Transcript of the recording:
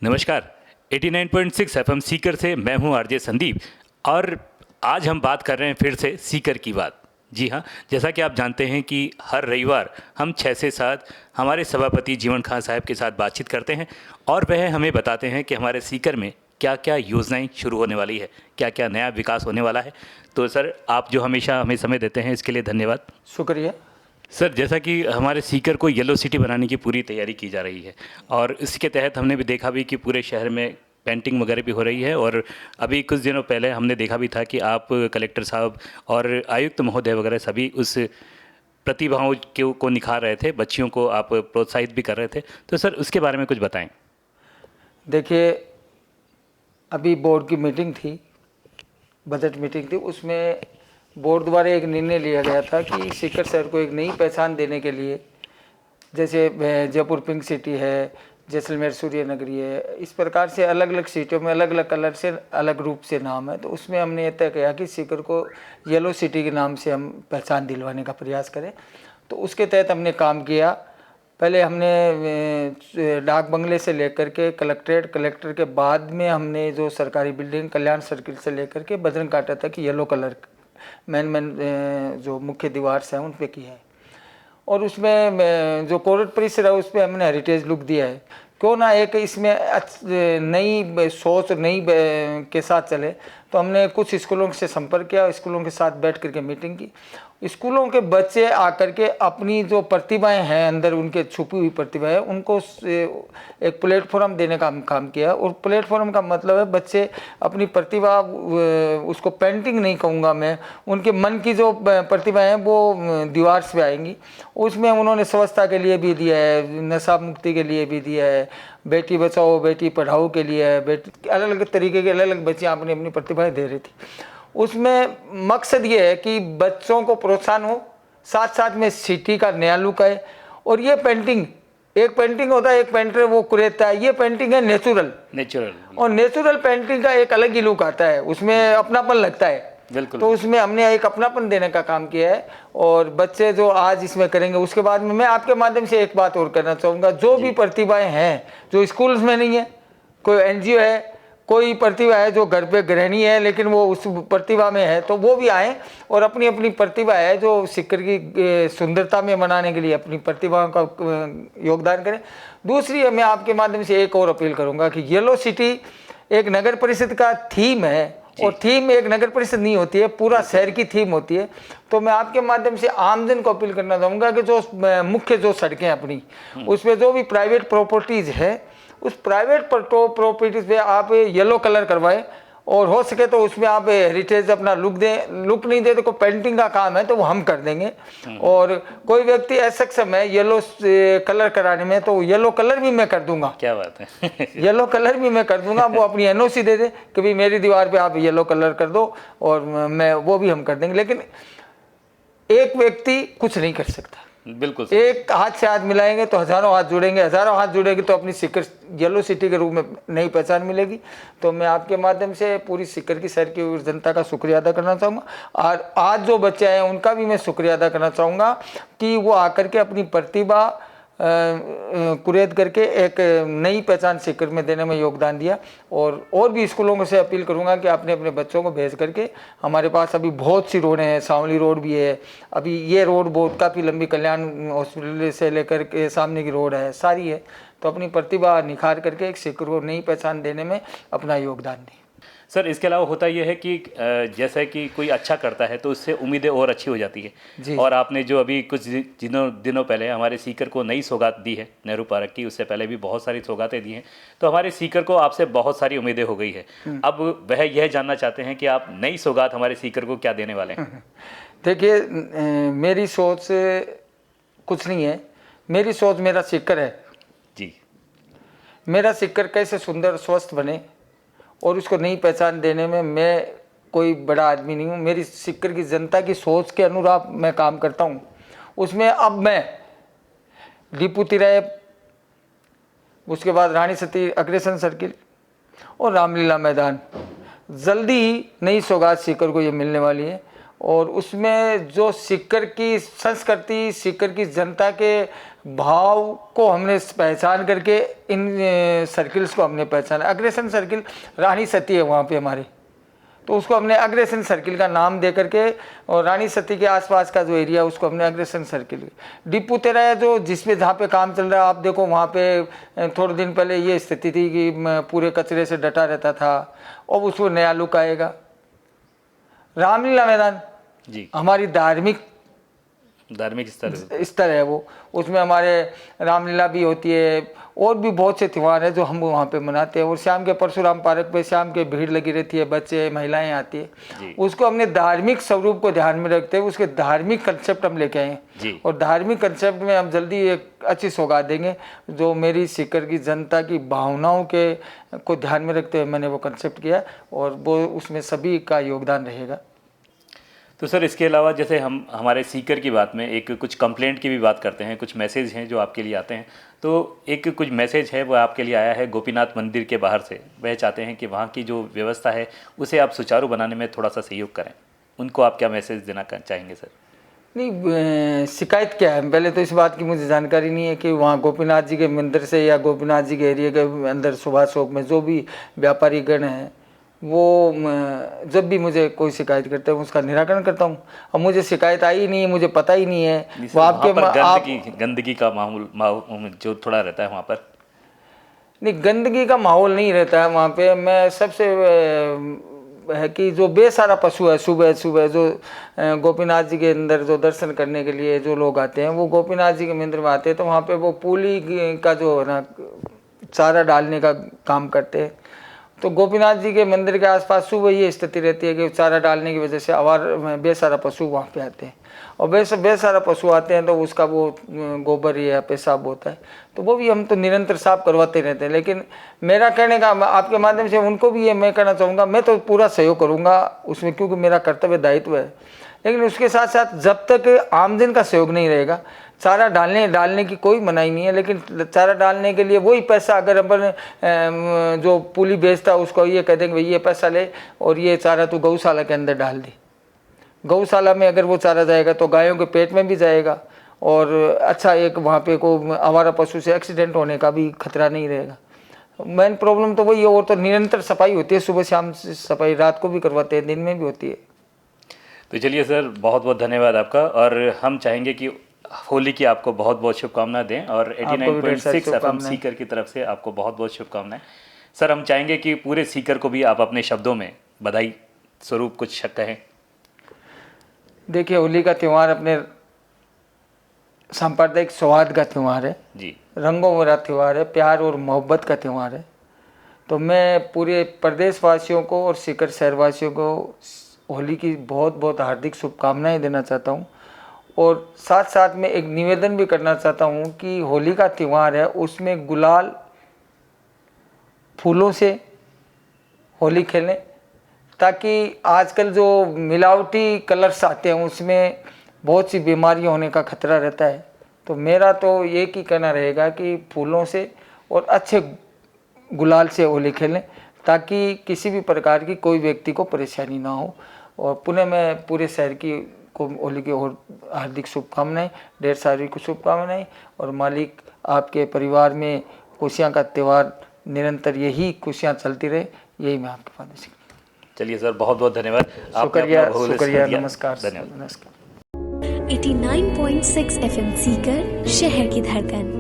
नमस्कार। 89.6 एफएम सीकर से मैं हूं आरजे संदीप और आज हम बात कर रहे हैं फिर से सीकर की बात। जी हाँ, जैसा कि आप जानते हैं कि हर रविवार हम 6 से 7 हमारे सभापति जीवन खां साहब के साथ बातचीत करते हैं और वह हमें बताते हैं कि हमारे सीकर में क्या क्या योजनाएं शुरू होने वाली है, क्या क्या नया विकास होने वाला है। तो सर, आप जो हमेशा हमें समय देते हैं इसके लिए धन्यवाद। शुक्रिया। सर, जैसा कि हमारे सीकर को येलो सिटी बनाने की पूरी तैयारी की जा रही है और इसके तहत हमने भी देखा भी कि पूरे शहर में पेंटिंग वगैरह भी हो रही है और अभी कुछ दिनों पहले हमने देखा भी था कि आप कलेक्टर साहब और आयुक्त महोदय वगैरह सभी उस प्रतिभाओं को निखार रहे थे, बच्चियों को आप प्रोत्साहित भी कर रहे थे। तो सर, उसके बारे में कुछ बताएं। देखिए, अभी बोर्ड की मीटिंग थी, बजट मीटिंग थी। उसमें बोर्ड द्वारा एक निर्णय लिया गया था कि सीकर शहर को एक नई पहचान देने के लिए, जैसे जयपुर पिंक सिटी है, जैसलमेर सूर्य नगरी है, इस प्रकार से अलग अलग सीटों में अलग अलग कलर से अलग रूप से नाम है। तो उसमें हमने ये तय किया कि सीकर को येलो सिटी के नाम से हम पहचान दिलवाने का प्रयास करें। तो उसके तहत हमने काम किया। पहले हमने डाक बंगले से लेकर के कलेक्टर के बाद में हमने जो सरकारी बिल्डिंग कल्याण सर्किल से लेकर के बजरंग कांटा तक येलो कलर मेन जो मुख्य दीवार से हैं उन पे की है। और उसमें जो कोर्ट परिसर है उस पर हमने हेरिटेज लुक दिया है। क्यों ना एक इसमें नई सोच नई के साथ चले, तो हमने कुछ स्कूलों से संपर्क किया, स्कूलों के साथ बैठ करके मीटिंग की। स्कूलों के बच्चे आकर के अपनी जो प्रतिभाएं हैं अंदर, उनके छुपी हुई प्रतिभाएं, उनको एक प्लेटफॉर्म देने का काम किया। और प्लेटफॉर्म का मतलब है बच्चे अपनी प्रतिभा, उसको पेंटिंग नहीं कहूँगा मैं, उनके मन की जो प्रतिभा है वो दीवार पे आएंगी। उसमें उन्होंने स्वच्छता के लिए भी दिया है, नशा मुक्ति के लिए भी दिया है, बेटी बचाओ बेटी पढ़ाओ के लिए है, बेटी अलग अलग तरीके के अलग अलग बच्चियाँ अपनी अपनी प्रतिभाएं दे रही थी। उसमें मकसद ये है कि बच्चों को प्रोत्साहन हो, साथ साथ में सिटी का नया लुक है। और ये पेंटिंग, एक पेंटिंग होता है, एक पेंटर वो कुरेदता है, ये पेंटिंग है नेचुरल। और नेचुरल पेंटिंग का एक अलग ही लुक आता है, उसमें अपनापन लगता है। बिल्कुल। तो उसमें हमने एक अपनापन देने का काम किया है। और बच्चे जो आज इसमें करेंगे, उसके बाद में मैं आपके माध्यम से एक बात और करना चाहूँगा। जो भी प्रतिभाएं हैं जो स्कूल्स में नहीं है, कोई एनजीओ है, कोई प्रतिभा है जो घर पे गृहिणी है लेकिन वो उस प्रतिभा में है, तो वो भी आए और अपनी अपनी प्रतिभा है जो सीकर की सुंदरता में बनाने के लिए अपनी प्रतिभाओं का योगदान करें। दूसरी, मैं आपके माध्यम से एक और अपील करूंगा कि येलो सिटी एक नगर परिषद का थीम है और थीम एक नगर परिषद नहीं होती है, पूरा शहर की थीम होती है। तो मैं आपके माध्यम से आमजन को अपील करना चाहूँगा कि जो मुख्य जो सड़कें अपनी, उस पर जो भी प्राइवेट प्रॉपर्टीज़ है, उस प्राइवेट प्रॉपर्टीज पे आप येलो कलर करवाएं। और हो सके तो उसमें आप हेरिटेज अपना लुक दें। लुक नहीं दे तो कोई पेंटिंग का काम है तो वो हम कर देंगे। और कोई व्यक्ति असक्षम है येलो कलर कराने में, तो येलो कलर भी मैं कर दूंगा। क्या बात है। येलो कलर भी मैं कर दूंगा। वो अपनी एनओसी दे दे कि भाई मेरी दीवार पे आप येलो कलर कर दो, और मैं वो भी हम कर देंगे। लेकिन एक व्यक्ति कुछ नहीं कर सकता। बिल्कुल। एक हाथ से हाथ मिलाएंगे तो हजारों हाथ जुड़ेंगे, हजारों हाथ जुड़ेंगे तो अपनी सीकर येलो सिटी के रूप में नई पहचान मिलेगी। तो मैं आपके माध्यम से पूरी सीकर की शहर की जनता का शुक्रिया अदा करना चाहूँगा। और आज जो बच्चे आए उनका भी मैं शुक्रिया अदा करना चाहूँगा कि वो आकर के अपनी प्रतिभा कुरेद करके एक नई पहचान सीकर में देने में योगदान दिया। और भी स्कूलों से अपील करूंगा कि अपने अपने बच्चों को भेज करके, हमारे पास अभी बहुत सी रोडें हैं, सांवली रोड भी है, अभी ये रोड बहुत काफ़ी लंबी कल्याण हॉस्पिटल से लेकर के सामने की रोड है, सारी है। तो अपनी प्रतिभा निखार करके एक सीकर को नई पहचान देने में अपना योगदान दें। सर, इसके अलावा होता यह है कि जैसा कि कोई अच्छा करता है तो उससे उम्मीदें और अच्छी हो जाती है। और आपने जो अभी कुछ दिनों पहले हमारे सीकर को नई सौगात दी है नेहरू पार्क की, उससे पहले भी बहुत सारी सौगातें दी हैं, तो हमारे सीकर को आपसे बहुत सारी उम्मीदें हो गई है। अब वह यह जानना चाहते हैं कि आप नई सौगात हमारे सीकर को क्या देने वाले हैं। देखिए, मेरी सोच कुछ नहीं है, मेरी सोच मेरा सीकर है जी। मेरा सीकर कैसे सुंदर स्वस्थ बने और उसको नई पहचान देने में मैं कोई बड़ा आदमी नहीं हूँ। मेरी सीकर की जनता की सोच के अनुरूप मैं काम करता हूँ। उसमें अब मैं दीपू तिराए, उसके बाद रानी सती अग्रेसन सर्किल और रामलीला मैदान, जल्दी ही नई सौगात सीकर को ये मिलने वाली है। और उसमें जो सीकर की संस्कृति, सीकर की जनता के भाव को हमने पहचान करके इन सर्किल्स को हमने पहचाना। अग्रेसन सर्किल रानी सती है वहाँ पे हमारे, तो उसको हमने अग्रेसन सर्किल का नाम दे करके, और रानी सती के आसपास का जो एरिया उसको हमने अग्रेसन सर्किल। डिपू तेरा है जो जिसपे जहाँ पे काम चल रहा है, आप देखो वहाँ पे थोड़े दिन पहले ये स्थिति थी कि पूरे कचरे से डटा रहता था, और उसको नया लुक आएगा। रामलीला मैदान जी, हमारी धार्मिक स्तर है वो, उसमें हमारे रामलीला भी होती है, और भी बहुत से त्यौहार हैं जो हम वहाँ पे मनाते हैं। और शाम के परशुराम पार्क पे शाम के भीड़ लगी रहती है, बच्चे महिलाएं आती है, उसको हमने धार्मिक स्वरूप को ध्यान में रखते हुए उसके धार्मिक कंसेप्ट हम लेके आए हैं। और धार्मिक कंसेप्ट में हम जल्दी एक अच्छी सौगात देंगे जो मेरी सीकर की जनता की भावनाओं के को ध्यान में रखते हुए मैंने वो कंसेप्ट किया, और वो उसमें सभी का योगदान रहेगा। तो सर इसके अलावा जैसे हम हमारे सीकर की बात में एक कुछ कंप्लेंट की भी बात करते हैं, कुछ मैसेज हैं जो आपके लिए आते हैं, तो एक कुछ मैसेज है वो आपके लिए आया है गोपीनाथ मंदिर के बाहर से। वह चाहते हैं कि वहाँ की जो व्यवस्था है उसे आप सुचारू बनाने में थोड़ा सा सहयोग करें, उनको आप क्या मैसेज देना चाहेंगे सर? नहीं, शिकायत क्या है, पहले तो इस बात की मुझे जानकारी नहीं है कि वहाँ गोपीनाथ जी के मंदिर से या गोपीनाथ जी के एरिया के अंदर सुभाष चौक में जो भी व्यापारी गण हैं वो जब भी मुझे कोई शिकायत करते हैं उसका निराकरण करता हूँ। अब मुझे शिकायत आई नहीं है, मुझे पता ही नहीं है। वो आपके गंदगी का माहौल जो थोड़ा रहता है वहाँ पर, नहीं गंदगी का माहौल नहीं रहता है वहाँ पे। मैं सबसे है कि जो बेसारा पशु है, सुबह सुबह जो गोपीनाथ जी के अंदर जो दर्शन करने के लिए जो लोग आते हैं वो गोपीनाथ जी के मंदिर में आते हैं, तो वहाँ पे वो पूली का जो है ना चारा डालने का काम करते हैं। तो गोपीनाथ जी के मंदिर के आसपास सुबह ये स्थिति रहती है कि चारा डालने की वजह से आवार बेसारा पशु वहाँ पे आते हैं, और बेसारा पशु आते हैं तो उसका वो गोबर या पेशाब होता है, तो वो भी हम तो निरंतर साफ करवाते रहते हैं। लेकिन मेरा कहने का आपके माध्यम से उनको भी ये मैं कहना चाहूँगा, मैं तो पूरा सहयोग करूँगा उसमें क्योंकि मेरा कर्तव्य दायित्व है, लेकिन उसके साथ साथ जब तक आमजन का सहयोग नहीं रहेगा, चारा डालने की कोई मनाही नहीं है, लेकिन चारा डालने के लिए वही पैसा अगर अपन जो पुली बेचता है उसको ये कह देंगे भाई ये पैसा ले और ये चारा तू गौशाला के अंदर डाल दे। गौशाला में अगर वो चारा जाएगा तो गायों के पेट में भी जाएगा, और अच्छा एक वहाँ पे को आवारा पशु से एक्सीडेंट होने का भी खतरा नहीं रहेगा। मेन प्रॉब्लम तो वही है। और तो निरंतर सफाई होती है, सुबह शाम सफाई रात को भी करवाते हैं, दिन में भी होती है। तो चलिए सर, बहुत बहुत धन्यवाद आपका, और हम चाहेंगे कि होली की आपको बहुत बहुत शुभकामनाएं दें, और 89.6 FM सीकर की तरफ से आपको बहुत बहुत शुभकामनाएं। सर हम चाहेंगे कि पूरे सीकर को भी आप अपने शब्दों में बधाई स्वरूप कुछ कहें। देखिए, होली का त्यौहार अपने सांप्रदायिक सौहार्द का त्यौहार है जी, रंगों भरा त्यौहार है, प्यार और मोहब्बत का त्यौहार है। तो मैं पूरे प्रदेशवासियों को और सीकर शहरवासियों को होली की बहुत बहुत हार्दिक शुभकामनाएं देना चाहता हूं, और साथ साथ में एक निवेदन भी करना चाहता हूं कि होली का त्यौहार है, उसमें गुलाल फूलों से होली खेलें, ताकि आजकल जो मिलावटी कलर्स आते हैं उसमें बहुत सी बीमारियां होने का खतरा रहता है। तो मेरा तो एक ही कहना रहेगा कि फूलों से और अच्छे गुलाल से होली खेलें, ताकि किसी भी प्रकार की कोई व्यक्ति को परेशानी ना हो। और पुनः मैं पूरे शहर की को होली की और हार्दिक शुभकामनाएं, ढेर सारी शुभकामनाएं, और मालिक आपके परिवार में खुशियाँ का त्यौहार निरंतर यही खुशियाँ चलती रहे, यही मैं आपके पास। चलिए सर, बहुत बहुत धन्यवाद। शुक्रिया, नमस्कार, धन्यवाद। नमस्कार। 89.6 FM सीकर, शहर की धड़कन।